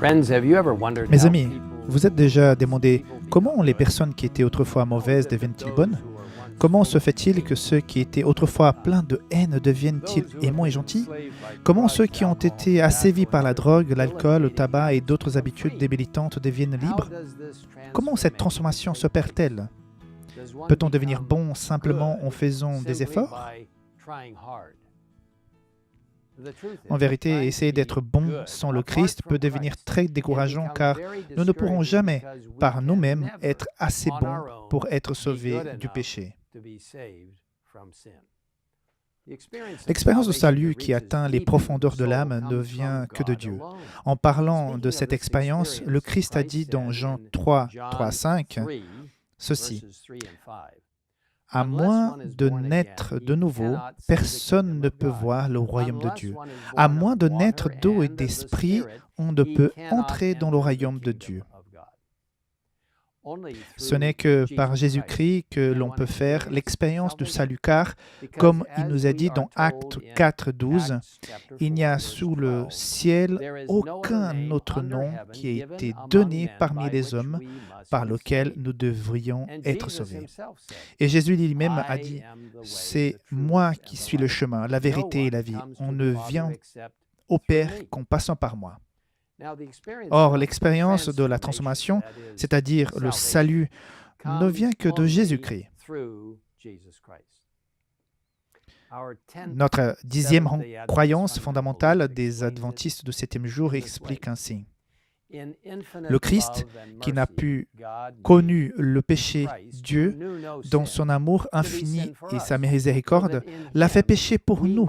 Mes amis, vous êtes déjà demandé comment les personnes qui étaient autrefois mauvaises deviennent-ils bonnes? Comment se fait-il que ceux qui étaient autrefois pleins de haine deviennent-ils aimants et gentils? Comment ceux qui ont été assévis par la drogue, l'alcool, le tabac et d'autres habitudes débilitantes deviennent libres? Comment cette transformation s'opère-t-elle? Peut-on devenir bon simplement en faisant des efforts? En vérité, essayer d'être bon sans le Christ peut devenir très décourageant car nous ne pourrons jamais, par nous-mêmes, être assez bons pour être sauvés du péché. L'expérience de salut qui atteint les profondeurs de l'âme ne vient que de Dieu. En parlant de cette expérience, le Christ a dit dans Jean 3, 5, ceci: « À moins de naître de nouveau, personne ne peut voir le royaume de Dieu. À moins de naître d'eau et d'esprit, on ne peut entrer dans le royaume de Dieu. » Ce n'est que par Jésus-Christ que l'on peut faire l'expérience du salut, car, comme il nous a dit dans Actes 4, 12, « Il n'y a sous le ciel aucun autre nom qui ait été donné parmi les hommes par lequel nous devrions être sauvés. » Et Jésus lui-même a dit, « C'est moi qui suis le chemin, la vérité et la vie. On ne vient au Père qu'en passant par moi. » Or, l'expérience de la transformation, c'est-à-dire le salut, ne vient que de Jésus-Christ. Notre 10e croyance fondamentale des adventistes du 7e jour explique ainsi: le Christ, qui n'a pu connu le péché, Dieu, dans son amour infini et sa miséricorde, l'a fait pécher pour nous,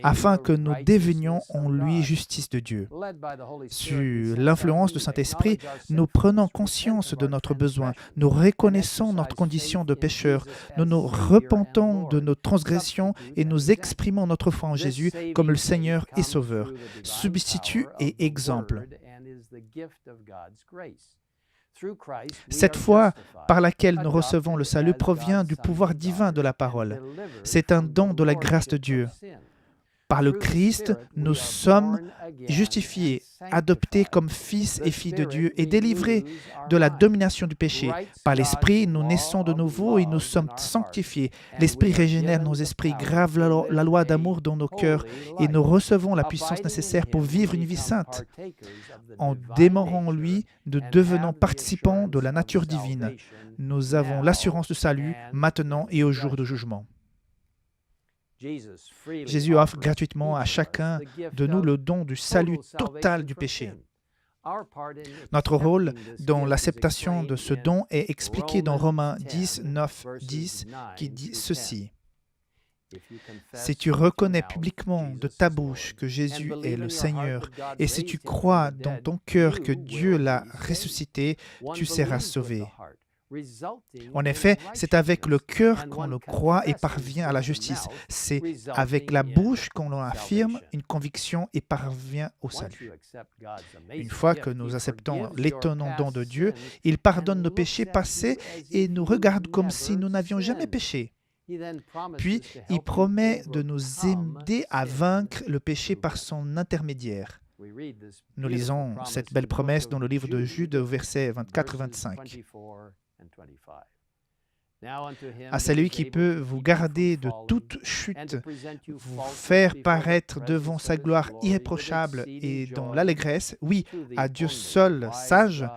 afin que nous devenions en lui justice de Dieu. Sous l'influence du Saint-Esprit, nous prenons conscience de notre besoin, nous reconnaissons notre condition de pécheur, nous nous repentons de nos transgressions et nous exprimons notre foi en Jésus comme le Seigneur et Sauveur, substitut et exemple. Cette foi par laquelle nous recevons le salut provient du pouvoir divin de la parole. C'est un don de la grâce de Dieu. Par le Christ, nous sommes justifiés, adoptés comme fils et filles de Dieu et délivrés de la domination du péché. Par l'Esprit, nous naissons de nouveau et nous sommes sanctifiés. L'Esprit régénère nos esprits, grave la loi d'amour dans nos cœurs et nous recevons la puissance nécessaire pour vivre une vie sainte. En demeurant en lui, nous devenons participants de la nature divine. Nous avons l'assurance du salut maintenant et au jour du jugement. Jésus offre gratuitement à chacun de nous le don du salut total du péché. Notre rôle dans l'acceptation de ce don est expliqué dans Romains 10, 9, 10, qui dit ceci: « Si tu reconnais publiquement de ta bouche que Jésus est le Seigneur, et si tu crois dans ton cœur que Dieu l'a ressuscité, tu seras sauvé. » En effet, c'est avec le cœur qu'on le croit et parvient à la justice. C'est avec la bouche qu'on affirme une conviction et parvient au salut. Une fois que nous acceptons l'étonnant don de Dieu, il pardonne nos péchés passés et nous regarde comme si nous n'avions jamais péché. Puis, il promet de nous aider à vaincre le péché par son intermédiaire. Nous lisons cette belle promesse dans le livre de Jude, versets 24 et 25. À celui qui peut vous garder de toute chute, vous faire paraître devant sa gloire irréprochable et dans l'allégresse, oui, à Dieu seul, sage,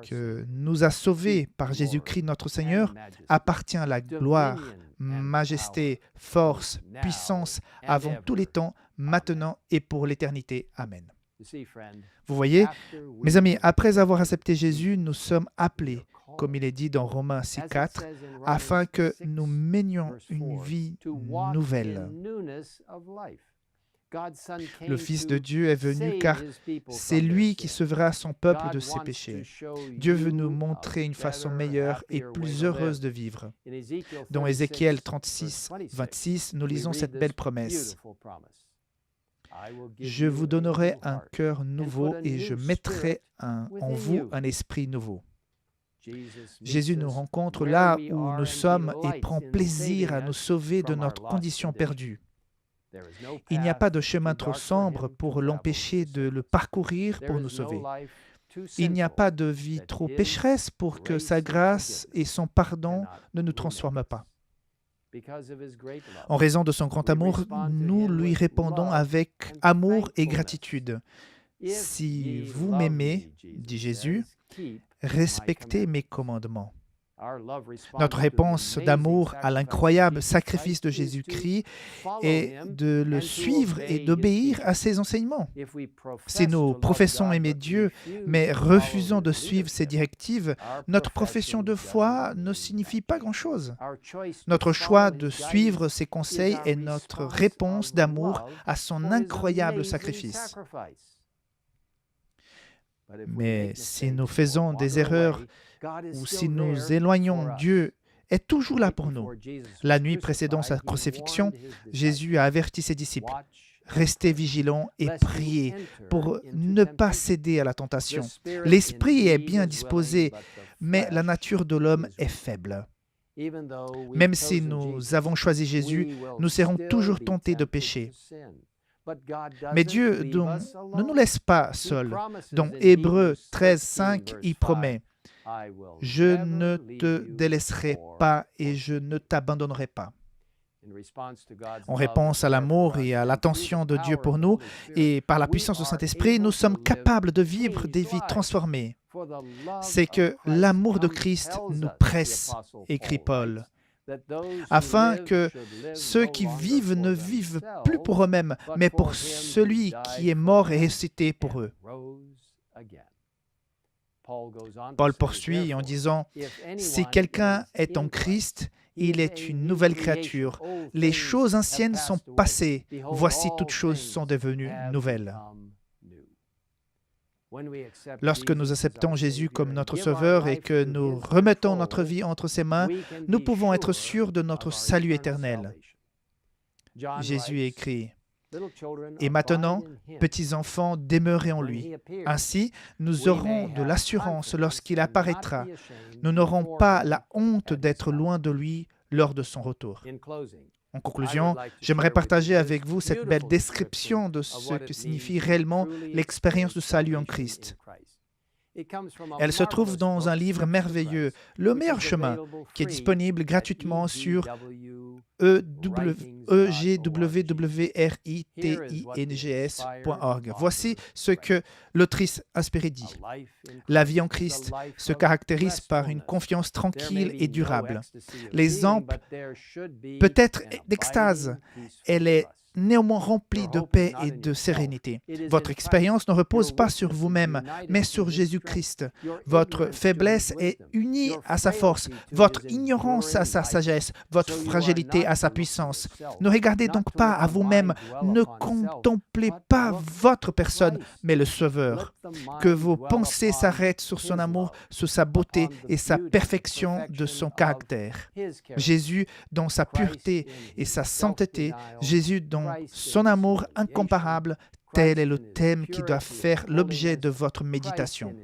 que nous a sauvés par Jésus-Christ notre Seigneur, appartient la gloire, majesté, force, puissance, avant tous les temps, maintenant et pour l'éternité. Amen. Vous voyez, mes amis, après avoir accepté Jésus, nous sommes appelés, comme il est dit dans Romains 6,4, afin que nous menions une vie nouvelle. Le Fils de Dieu est venu car c'est lui qui sauvera son peuple de ses péchés. Dieu veut nous montrer une façon meilleure et plus heureuse de vivre. Dans Ézéchiel 36, 26, nous lisons cette belle promesse. « Je vous donnerai un cœur nouveau et je mettrai en vous un esprit nouveau. » Jésus nous rencontre là où nous sommes et prend plaisir à nous sauver de notre condition perdue. Il n'y a pas de chemin trop sombre pour l'empêcher de le parcourir pour nous sauver. Il n'y a pas de vie trop pécheresse pour que sa grâce et son pardon ne nous transforment pas. En raison de son grand amour, nous lui répondons avec amour et gratitude. « Si vous m'aimez, dit Jésus, respectez mes commandements. » Notre réponse d'amour à l'incroyable sacrifice de Jésus-Christ est de le suivre et d'obéir à ses enseignements. Si nous professons aimer Dieu, mais refusons de suivre ses directives, notre profession de foi ne signifie pas grand-chose. Notre choix de suivre ses conseils est notre réponse d'amour à son incroyable sacrifice. Mais si nous faisons des erreurs ou si nous éloignons, Dieu est toujours là pour nous. La nuit précédant sa crucifixion, Jésus a averti ses disciples. Restez vigilants et priez pour ne pas céder à la tentation. L'esprit est bien disposé, mais la nature de l'homme est faible. Même si nous avons choisi Jésus, nous serons toujours tentés de pécher. Mais Dieu ne nous laisse pas seuls. Dans Hébreux 13:5, il promet « Je ne te délaisserai pas et je ne t'abandonnerai pas. » En réponse à l'amour et à l'attention de Dieu pour nous, et par la puissance du Saint-Esprit, nous sommes capables de vivre des vies transformées. C'est que l'amour de Christ nous presse, écrit Paul, afin que ceux qui vivent ne vivent plus pour eux-mêmes, mais pour celui qui est mort et ressuscité pour eux. Paul poursuit en disant « Si quelqu'un est en Christ, il est une nouvelle créature. Les choses anciennes sont passées. Voici toutes choses sont devenues nouvelles. » Lorsque nous acceptons Jésus comme notre Sauveur et que nous remettons notre vie entre ses mains, nous pouvons être sûrs de notre salut éternel. Jésus écrit « Et maintenant, petits enfants, demeurez en lui. Ainsi, nous aurons de l'assurance lorsqu'il apparaîtra. Nous n'aurons pas la honte d'être loin de lui lors de son retour. » En conclusion, j'aimerais partager avec vous cette belle description de ce que signifie réellement l'expérience du salut en Christ. Elle se trouve dans un livre merveilleux, Le meilleur chemin, qui est disponible gratuitement sur egwwwritings.org. Voici ce que l'autrice inspirée dit. La vie en Christ se caractérise par une confiance tranquille et durable. L'exemple peut être d'extase. Elle est néanmoins remplie de paix et de sérénité. Votre expérience ne repose pas sur vous-même, mais sur Jésus-Christ. Votre faiblesse est unie à sa force, votre ignorance à sa sagesse, votre fragilité à sa puissance. Ne regardez donc pas à vous-même, ne contemplez pas votre personne, mais le Sauveur. Que vos pensées s'arrêtent sur son amour, sur sa beauté et sa perfection de son caractère. Jésus dans sa pureté et sa sainteté, Jésus dans son amour incomparable, tel est le thème qui doit faire l'objet de votre méditation.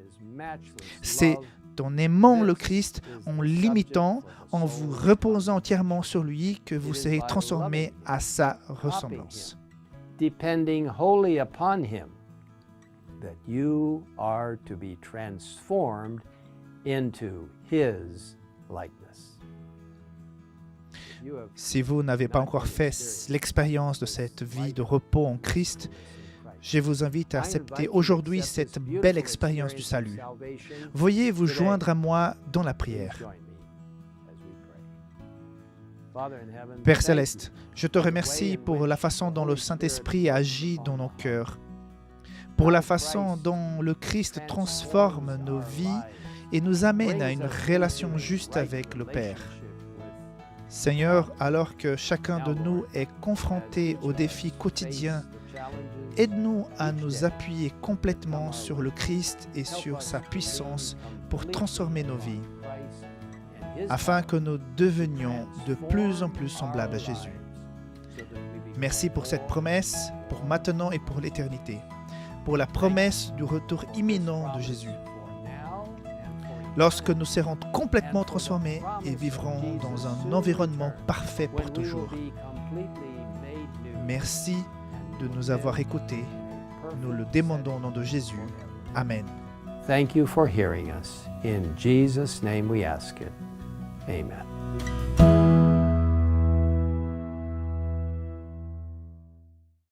C'est en aimant le Christ, en l'imitant, en vous reposant entièrement sur lui, que vous serez transformés à sa ressemblance. Depending wholly upon him, that you are to be transformed into his likeness. Si vous n'avez pas encore fait l'expérience de cette vie de repos en Christ, je vous invite à accepter aujourd'hui cette belle expérience du salut. Veuillez vous joindre à moi dans la prière. Père Céleste, je te remercie pour la façon dont le Saint-Esprit agit dans nos cœurs, pour la façon dont le Christ transforme nos vies et nous amène à une relation juste avec le Père. Seigneur, alors que chacun de nous est confronté aux défis quotidiens, aide-nous à nous appuyer complètement sur le Christ et sur sa puissance pour transformer nos vies, afin que nous devenions de plus en plus semblables à Jésus. Merci pour cette promesse, pour maintenant et pour l'éternité, pour la promesse du retour imminent de Jésus. Lorsque nous serons complètement transformés et vivrons dans un environnement parfait pour toujours. Merci de nous avoir écoutés. Nous le demandons au nom de Jésus. Amen. Thank you for hearing us. In Jesus' name we ask it. Amen.